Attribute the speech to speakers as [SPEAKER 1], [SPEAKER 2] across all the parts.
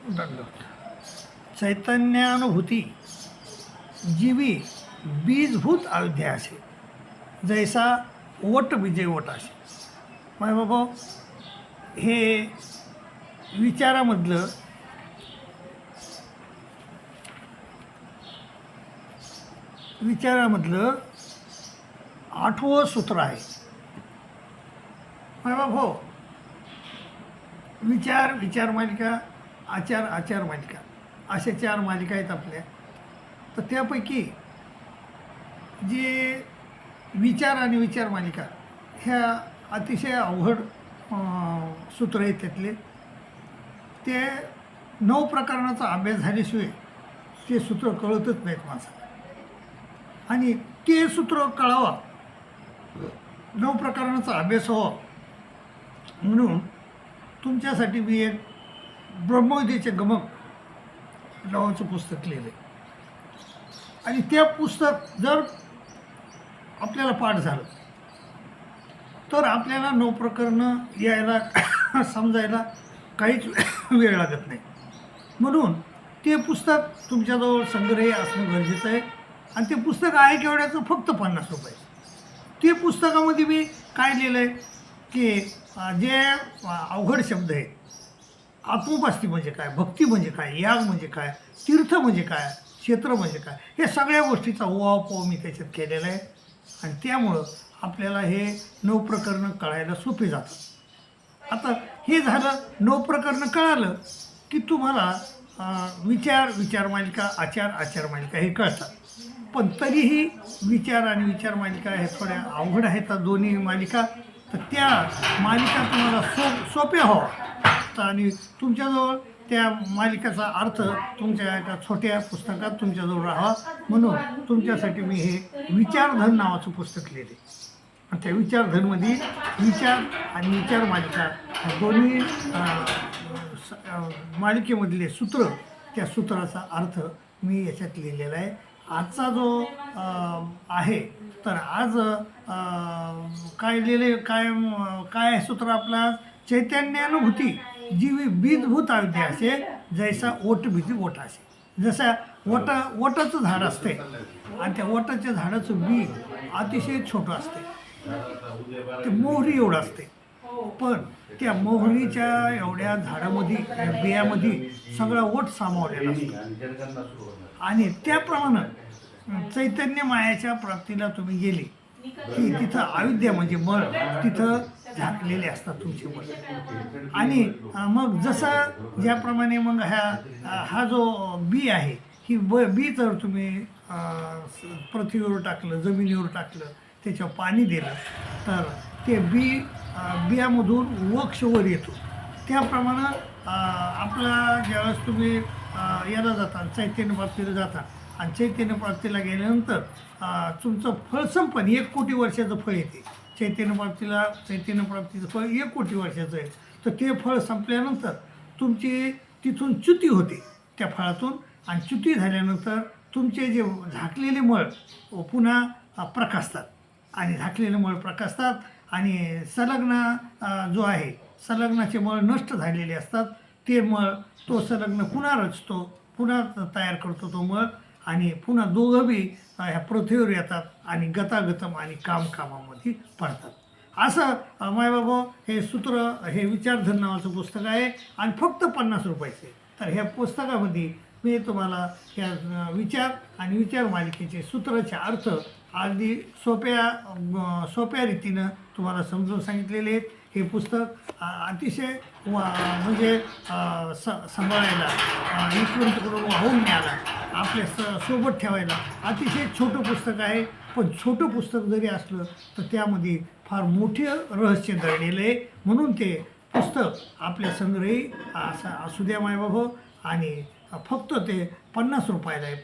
[SPEAKER 1] दंडवत. चैतन्यानुभूती जीवी बीजभूत अयोध्यासे, जैसा ओट विजय ओटासे. माय बाबा, हे विचारामधलं आठवं सूत्र आहे. माय बाबा, हो, विचार मालिका, आचार मालिका, अशा 4 मालिका आहेत आपल्या. तर त्यापैकी जे विचार आणि विचार मालिका ह्या अतिशय अवघड सूत्र आहेत. त्यातले ते 9 प्रकरणाचा अभ्यास झाल्याशिवाय ते सूत्र कळतच नाहीत माणसाला. आणि ते सूत्र कळावा, 9 प्रकरणाचा अभ्यास व्हावा म्हणून तुमच्यासाठी मी एक ब्रह्मविद्येचे गमक नावाचं पुस्तक लिहिलं आहे. आणि त्या पुस्तक जर आपल्याला पाठ झालं तर आपल्याला 9 प्रकरणं यायला समजायला काहीच वेळ लागत नाही. म्हणून ते पुस्तक तुमच्याजवळ संग्रही असणं गरजेचं आहे. आणि ते पुस्तक आहे केवढ्याचं? फक्त 50 रुपये. ते पुस्तकामध्ये मी काय लिहिलं आहे की जे अवघड शब्द आहेत, आत्मोपास्ती म्हणजे काय, भक्ती म्हणजे काय, याग म्हणजे काय, तीर्थ म्हणजे काय, क्षेत्र म्हणजे काय, हे सगळ्या गोष्टीचा उहापोह मी त्याच्यात केलेला आहे. आणि त्यामुळं आपल्याला हे 9 प्रकरणं कळायला सोपी जातात. आता हे झालं, 9 प्रकरणं कळालं की तुम्हाला विचार मालिका, आचार मालिका हे कळतात. पण तरीही विचार आणि विचार मालिका हे थोड्या अवघड आहेत दोन्ही मालिका. तर त्या मालिका तुम्हाला सोप्या व्हावं आणि तुमच्याजवळ त्या मालिकेचा अर्थ तुमच्या एका छोट्या पुस्तकात तुमच्याजवळ राहावा म्हणून तुमच्यासाठी मी हे विचारधन नावाचं पुस्तक लिहिले. आणि त्या विचारधनमध्ये विचार आणि विचार मालिका दोन्ही मालिकेमधले सूत्र, त्या सूत्राचा अर्थ मी याच्यात लिहिलेला आहे. आजचा जो आहे तर आज काय लिहिले, काय आहे सूत्र आपला? चैतन्यानुभूती जीवी बीजभूत अयोध्यासे, जैसा ओट बीज ओटासे. जसं ओटाचं झाड असते आणि त्या ओटाच्या झाडाचं बी अतिशय छोटं असते, ते मोहरी एवढं असते. पण त्या मोहरीच्या एवढ्या झाडामध्ये, बियामध्ये सगळा ओट सामावलेला असतो. आणि त्याप्रमाणे चैतन्य मायाच्या प्राप्तीला तुम्ही गेले की तिथं अयोध्या म्हणजे मळ, तिथं झाकलेले असतात तुमचे मळ. आणि मग जसं ज्याप्रमाणे मग हा जो बी आहे, ही बी जर तुम्ही पृथ्वीवर टाकलं, जमिनीवर टाकलं, त्याच्यावर पाणी दिलं तर ते बियामधून वृक्ष वर येतो. त्याप्रमाणे आपला ज्यावेळेस तुम्ही याला जाता, चैतन्य प्राप्तीला जाता, आणि चैतन्य प्राप्तीला गेल्यानंतर तुमचं फळ संपन्न 1 कोटी वर्षाचं फळ येते. चैतन्य प्राप्तीचं फळ 1 कोटी वर्षाचं आहे. तर ते फळ संपल्यानंतर तुमची तिथून च्युती होते त्या फळातून. आणि च्युती झाल्यानंतर तुमचे जे झाकलेले मळ पुन्हा प्रकाशतात. आणि झाकलेले मळ प्रकाशतात आणि संलग्न जो आहे, संलग्नाचे मळ नष्ट झालेले असतात. ते मळ तो संलग्न पुन्हा रचतो, पुन्हा तयार करतो तो मळ. आणि पुन्हा दोघं बी ह्या पृथ्वीवर येतात आणि गतागतम आणि कामामध्ये पडतात. असं मायबाबा हे सूत्र, हे विचारधन नावाचं पुस्तक आहे आणि फक्त 50 रुपयाचे. तर ह्या पुस्तकामध्ये मी तुम्हाला ह्या विचार आणि विचार मालिकेचे सूत्राचे अर्थ अगदी सोप्या रीतीनं तुम्हाला समजून सांगितलेले आहेत. हे पुस्तक अतिशय म्हणजे सांभाळायला, इकडून तिकडून वाहून न्यायला, आपल्या सोबत ठेवायला अतिशय छोटं पुस्तक आहे. पण छोटं पुस्तक जरी असलं तर त्यामध्ये फार मोठे रहस्य दडलेलं आहे. म्हणून ते पुस्तक आपल्या संग्रही असू द्या मायबाबा. आणि फक्त ते 50 रुपयाला आहे.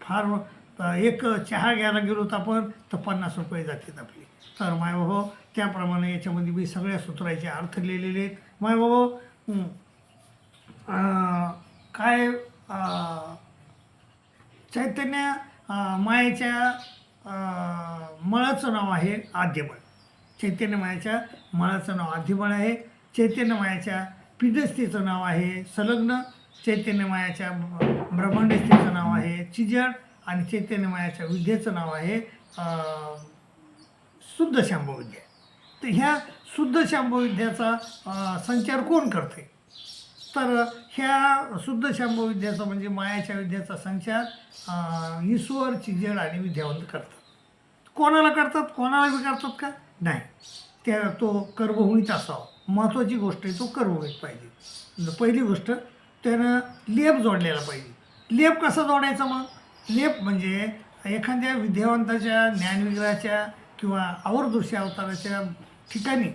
[SPEAKER 1] फार एक चहा घ्यायला गेलो तर आपण तर 50 रुपये जातात आपले. तर मायबाबा त्याप्रमाणे याच्यामध्ये मी सगळ्या सूत्राचे अर्थ लिहिलेले आहेत. मायबाबा काय चैतन्य मायेच्या मळाचं नाव आहे आद्यमळ. चैतन्य मायेच्या मळाचं नाव आद्यमळ आहे. चैतन्यमायाच्या पिंडस्थीचं नाव आहे संलग्न, चैतन्यमायाच्या ब्रह्मांडस्थीचं नाव आहे चिजड आणि चैतन्यमायाच्या विद्येचं नाव आहे शुद्ध शांभविद्या. तर ह्या शुद्ध शांभविद्याचा संचार कोण करते? तर ह्या शुद्ध शांभविद्याचा म्हणजे मायाच्या विद्याचा संचार ईश्वर, चिजड आणि विद्यावंत करतात. कोणाला करतात? कोणाला बी करतात का? नाही. त्या तो कर्मभूमीत असावा. महत्त्वाची गोष्ट आहे, तो कर्मभूमीत पाहिजे. पहिली गोष्ट त्यानं लेप जोडलेला पाहिजे. लेप कसा जोडायचा? मग लेप म्हणजे एखाद्या विद्यावंताच्या ज्ञानविग्रहाच्या किंवा आवर्दृश्य अवताराच्या ठिकाणी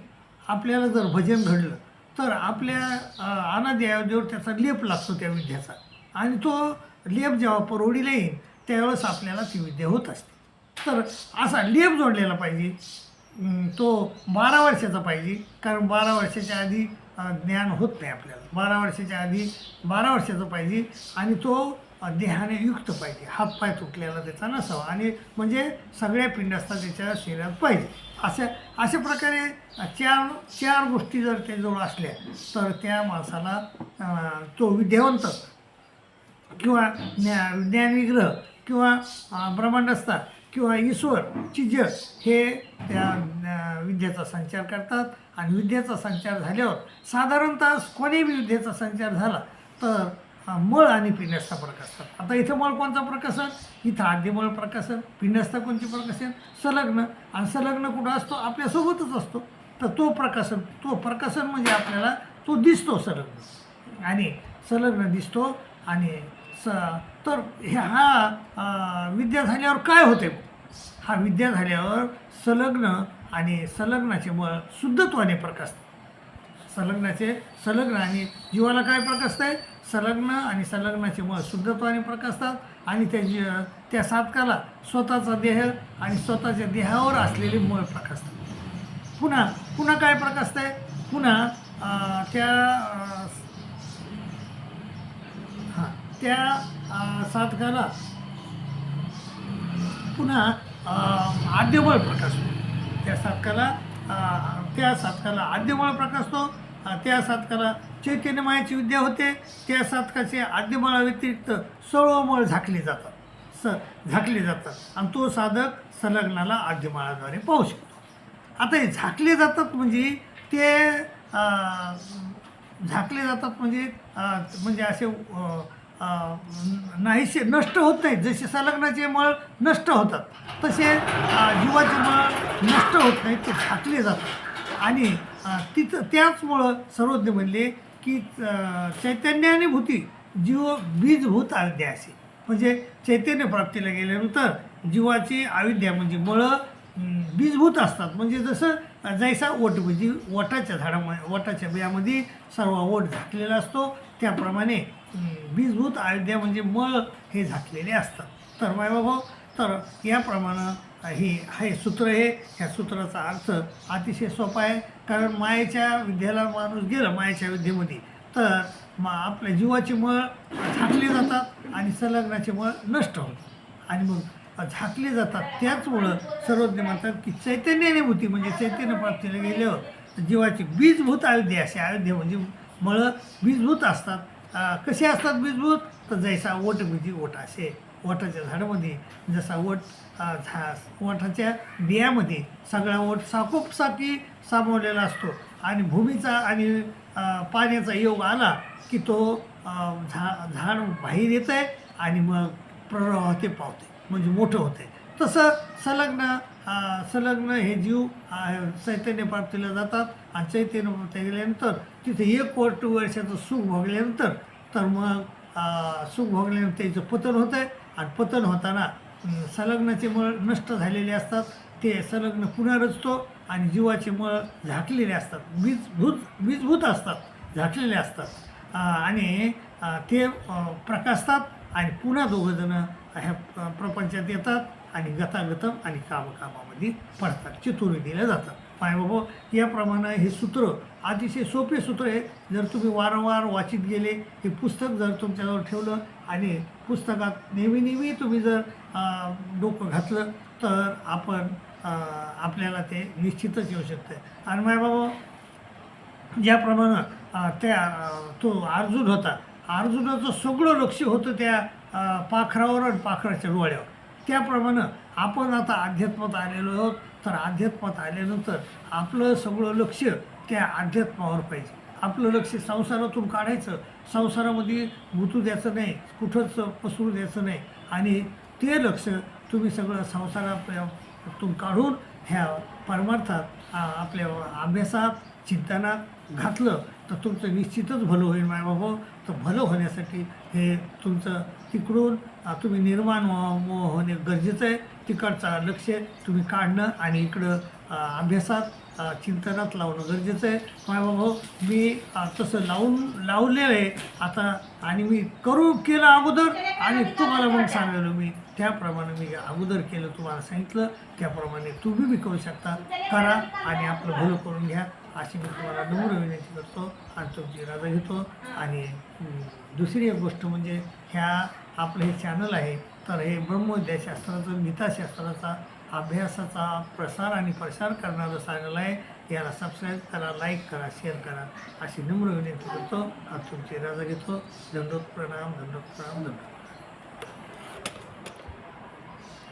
[SPEAKER 1] आपल्याला जर भजन घडलं तर आपल्या अनादी अयोध्येवर त्याचा लेप लागतो त्या विद्याचा, आणि तो लेप जेव्हा परोडीला येईल त्यावेळेस आपल्याला ती विद्या होत असते. तर असा लेप जोडलेला पाहिजे. तो 12 वर्षाचा पाहिजे, कारण 12 वर्षाच्या आधी ज्ञान होत नाही आपल्याला. 12 वर्षाच्या आधी 12 वर्षाचा पाहिजे, आणि तो देहाने युक्त पाहिजे. हातपाय तुटलेला त्याचा नसावा, आणि म्हणजे सगळ्या पिंडास्था त्याच्या शरीरात पाहिजे. अशा प्रकारे चार गोष्टी जर त्याजवळ असल्या तर त्या माणसाला तो विद्यावंत किंवा ज्ञानविग्रह किंवा ब्रह्मांडस्था किंवा ईश्वर, चिजड हे त्या विद्येचा संचार करतात. आणि विद्येचा संचार झाल्यावर साधारणतः कोणीही विद्येचा संचार झाला तर मळ आणि पिंडस्था प्रकाशतात. आता इथं मळ कोणता प्रकाशन? इथं आद्यमळ प्रकाशन. पिंडस्था कोणती प्रकाशन? संलग्न. आणि संलग्न कुठं असतो? आपल्यासोबतच असतो. तर तो प्रकाशन म्हणजे आपल्याला तो दिसतो संलग्न, आणि संलग्न दिसतो. आणि तर हा विद्या झाल्यावर काय होते? हा विद्या झाल्यावर संलग्न आणि संलग्नाचे मळ शुद्धत्वाने प्रकाशतात. संलग्न आणि जीवाला काय प्रकाशत आहे? संलग्न आणि संलग्नाचे मळ शुद्धत्वाने प्रकाशतात. आणि त्या साधकाला स्वतःचा देह आणि स्वतःच्या देहावर असलेले मळ प्रकाशतात. पुन्हा काय प्रकाशत आहे? पुन्हा त्या साधकाला पुन्हा आद्यबळ प्रकाशतो. त्या साधकाला आद्यबळ प्रकाशतो. त्या साधकाला चैतन्यमायाची विद्या होते. त्या साधकाचे आद्यबळाव्यतिरिक्त सर्व मळ झाकले जातात. आणि तो साधक संलग्नाला आद्यबळाद्वारे पाहू शकतो. आता हे झाकले जातात म्हणजे ते म्हणजे असे नाहीसे नष्ट होत नाहीत. जसे संलग्नाचे मळ नष्ट होतात तसे जीवाचे मळ नष्ट होत नाहीत, ते झाकले जातात. आणि त्याचमुळं सर्वज्ञ म्हणले की चैतन्यानुभूती जीव बीजभूत अविद्या असे. म्हणजे चैतन्य प्राप्तीला गेल्यानंतर जीवाची अविद्या म्हणजे मळं बीजभूत असतात. म्हणजे जसं जैसा ओट म्हणजे वटाच्या बियामध्ये सर्व ओट झाकलेला असतो, त्याप्रमाणे बीजभूत अविद्या म्हणजे मळ हे झाकलेले असतात. तर मायबाबा, तर याप्रमाणे हे सूत्र आहे. ह्या सूत्राचा अर्थ अतिशय सोपा आहे. कारण मायेच्या विद्येला माणूस गेला मायेच्या विद्येमध्ये तर आपल्या जीवाचे मळ झाकले जातात आणि संलग्नाचे मळ नष्ट होतात. आणि मग झाकले जातात. त्याचमुळं सर्वज्ञ म्हणतात की चैतन्यानुभूती म्हणजे चैतन्य प्राप्तीला गेल्यावर जीवाची बीजभूत अविद्या असे. अविद्या म्हणजे मळं बीजभूत असतात. कसे असतात बीजभूत? तर जैसा ओट म्हणजे ओट असे. ओटाच्या झाडामध्ये जसा ओठाच्या बियामध्ये सगळा ओट साकोपसाकी सामावलेला असतो, आणि भूमीचा आणि पाण्याचा योग आला की तो झाड बाहेर येतं आहे आणि मग प्रवाहाते पावते म्हणजे मोठं होते. तसं संलग्न हे जीव चैतन्य प्राप्तीला जातात. आणि चैतन्य प्राप्ती गेल्यानंतर तिथे 1 कोटी वर्षाचं सुख भोगल्यानंतर तर मग सुख भोगल्यानंतर त्याचं पतन होतं आहे. आणि पतन होताना संलग्नाचे मळ नष्ट झालेले असतात, ते संलग्न पुन्हा रचतो. आणि जीवाचे मळ झाकलेले असतात, बीजभूत असतात, झाकलेले असतात. आणि ते प्रकाशतात आणि पुन्हा दोघंजणं ह्या प्रपंचात येतात आणि गतागतम आणि कामकामामध्ये पडतात, चतुर्वी दिल्या जातात. मायबाबा, याप्रमाणे हे सूत्र अतिशय सोपे सूत्र आहे. जर तुम्ही वारंवार वाचित गेले, हे पुस्तक जर तुमच्याजवळ ठेवलं आणि पुस्तकात नेहमी तुम्ही जर डोकं घातलं तर आपल्याला ते निश्चितच येऊ शकतं. आणि मायबाबा, ज्याप्रमाणे तो अर्जुन होता, अर्जुनाचं सगळं लक्ष होतं त्या पाखरावर आणि पाखराच्या डोळ्यावर. त्याप्रमाणे आपण आता अध्यात्मात आलेलो आहोत, तर अध्यात्मात आल्यानंतर आपलं सगळं लक्ष त्या अध्यात्मावर पाहिजे. आपलं लक्ष संसारातून काढायचं, संसारामध्ये गुंतू द्यायचं नाही, कुठंच पसरू द्यायचं नाही. आणि ते लक्ष तुम्ही सगळं संसारातून काढून ह्या परमार्थात आपल्या अभ्यासात, चिंतनात घातलं तर तुमचं निश्चितच भलं होईल मायबाबा. तर भलं होण्यासाठी हे तुमचं तिकडून तुम्ही निर्माण होणे गरजेचं आहे. तिकडचा लक्ष तुम्ही काढणं आणि इकडं अभ्यासात, चिंतनात लावणं गरजेचं आहे मायबाबा. मी तसं लावलेलं आहे आता, आणि मी केलं अगोदर आणि तुम्हाला मग सांगायलो मी. त्याप्रमाणे मी अगोदर केलं, तुम्हाला सांगितलं, त्याप्रमाणे तुम्ही बी करू शकता. करा आणि आपलं भलं करून घ्या, अशी मी तुम्हाला नम्र विनंती करतो आणि तुमची रजा घेतो. आणि दुसरी एक गोष्ट म्हणजे आपलं हे चॅनल आहे, तर हे ब्रह्मविद्याशास्त्राचं, गीताशास्त्राचा अभ्यासाचा प्रसार आणि प्रसार करणारं चॅनल आहे. याला सबस्क्राईब करा, लाईक करा, शेअर करा, अशी नम्र विनंती करतो आणि तुमची रजा घेतो. दंडोत प्रणाम, दंडोत प्रणाम, दंडोत.